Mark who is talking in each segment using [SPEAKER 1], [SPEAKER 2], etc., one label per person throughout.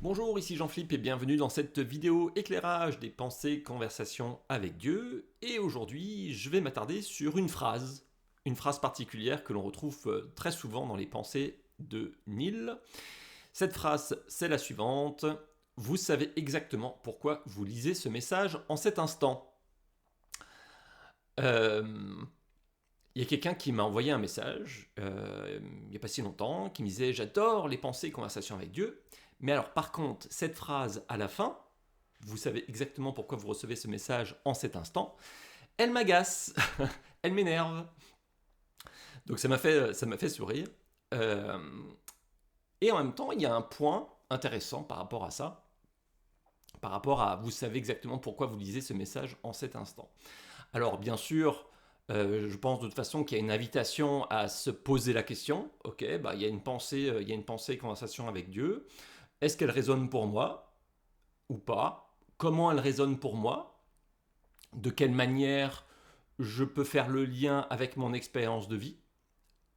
[SPEAKER 1] Bonjour, ici Jean-Philippe et bienvenue dans cette vidéo éclairage des pensées, conversations avec Dieu. Et aujourd'hui, je vais m'attarder sur une phrase particulière que l'on retrouve très souvent dans les pensées de Neil. Cette phrase, c'est la suivante. Vous savez exactement pourquoi vous lisez ce message en cet instant. Euh, Il y a quelqu'un qui m'a envoyé un message, il n'y a pas si longtemps, qui me disait «J'adore les pensées et conversations avec Dieu, mais alors par contre, cette phrase à la fin, vous savez exactement pourquoi vous recevez ce message en cet instant, elle m'agace, elle m'énerve.» Donc ça m'a fait sourire. Euh, et en même temps, il y a un point intéressant par rapport à ça, par rapport à vous savez exactement pourquoi vous lisez ce message en cet instant. Alors bien sûr, je pense de toute façon qu'il y a une invitation à se poser la question. Ok, bah, il y a une pensée, conversation avec Dieu. Est-ce qu'elle résonne pour moi ou pas? Comment elle résonne pour moi? De quelle manière je peux faire le lien avec mon expérience de vie?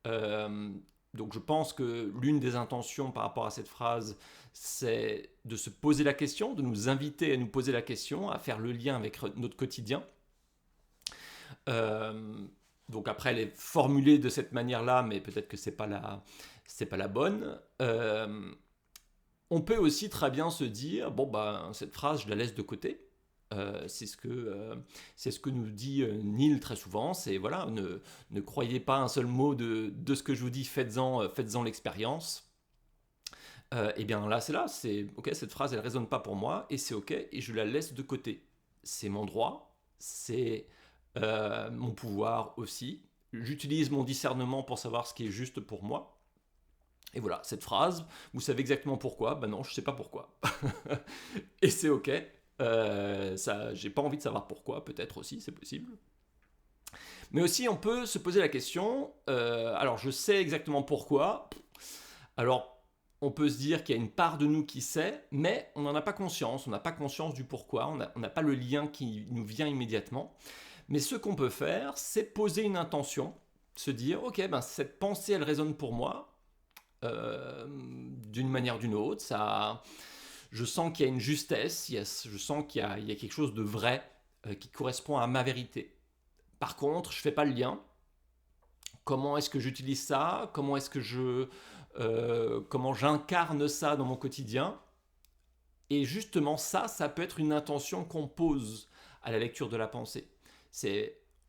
[SPEAKER 1] Euh, donc je pense que l'une des intentions par rapport à cette phrase, c'est de se poser la question, de nous inviter à nous poser la question, à faire le lien avec notre quotidien. Euh, donc après, elle est formulée de cette manière-là, mais peut-être que c'est pas la bonne. On peut aussi très bien se dire, bon bah cette phrase, je la laisse de côté. C'est ce que nous dit Neil très souvent. C'est voilà, ne croyez pas un seul mot de ce que je vous dis, faites-en l'expérience. Et bien là, c'est ok, cette phrase, elle résonne pas pour moi, et c'est ok, et je la laisse de côté. C'est mon droit, c'est mon pouvoir aussi. J'utilise mon discernement pour savoir ce qui est juste pour moi. Et voilà, cette phrase, vous savez exactement pourquoi? Ben non, je sais pas pourquoi. Et c'est ok. J'ai pas envie de savoir pourquoi, peut-être aussi, c'est possible. Mais aussi, on peut se poser la question, alors je sais exactement pourquoi, alors on peut se dire qu'il y a une part de nous qui sait, mais on n'en a pas conscience, on n'a pas conscience du pourquoi, on n'a pas le lien qui nous vient immédiatement. Mais ce qu'on peut faire, c'est poser une intention, se dire, ok, ben cette pensée, elle résonne pour moi, d'une manière ou d'une autre, je sens qu'il y a une justesse, je sens qu'il y a quelque chose de vrai qui correspond à ma vérité. Par contre, je ne fais pas le lien. Comment est-ce que j'utilise ça? Comment j'incarne ça dans mon quotidien? Et justement, ça peut être une intention qu'on pose à la lecture de la pensée.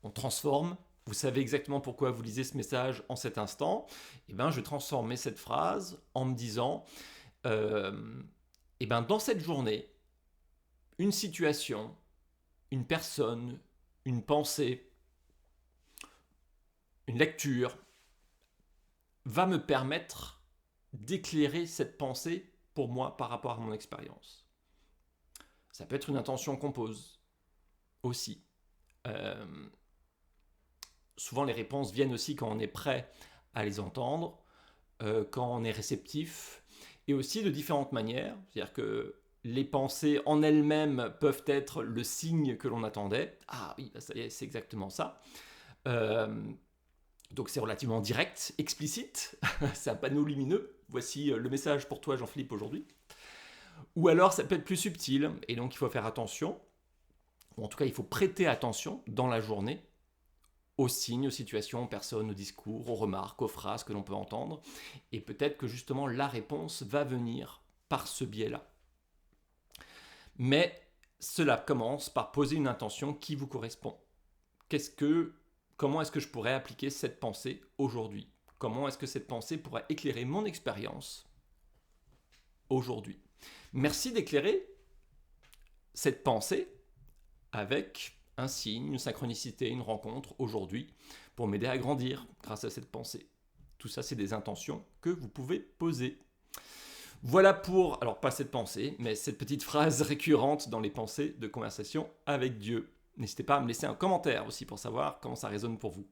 [SPEAKER 1] On transforme. Vous savez exactement pourquoi vous lisez ce message en cet instant. Et ben, je vais transformer cette phrase en me disant, et ben, dans cette journée, une situation, une personne, une pensée, une lecture va me permettre d'éclairer cette pensée pour moi par rapport à mon expérience. Ça peut être une intention qu'on pose aussi. Euh, Souvent les réponses viennent aussi quand on est prêt à les entendre, quand on est réceptif, et aussi de différentes manières. C'est-à-dire que les pensées en elles-mêmes peuvent être le signe que l'on attendait. Ah oui, ça y est, c'est exactement ça. Euh, donc c'est relativement direct, explicite, c'est un panneau lumineux. Voici le message pour toi Jean-Philippe aujourd'hui. Ou alors ça peut être plus subtil, et donc il faut faire attention, ou en tout cas il faut prêter attention dans la journée aux signes, aux situations, aux personnes, aux discours, aux remarques, aux phrases que l'on peut entendre, et peut-être que justement la réponse va venir par ce biais-là. Mais cela commence par poser une intention qui vous correspond. Comment est-ce que je pourrais appliquer cette pensée aujourd'hui? Comment est-ce que cette pensée pourrait éclairer mon expérience aujourd'hui? Merci d'éclairer cette pensée avec un signe, une synchronicité, une rencontre aujourd'hui pour m'aider à grandir grâce à cette pensée. Tout ça, c'est des intentions que vous pouvez poser. Voilà pour, alors pas cette pensée, mais cette petite phrase récurrente dans les pensées de conversation avec Dieu. N'hésitez pas à me laisser un commentaire aussi pour savoir comment ça résonne pour vous.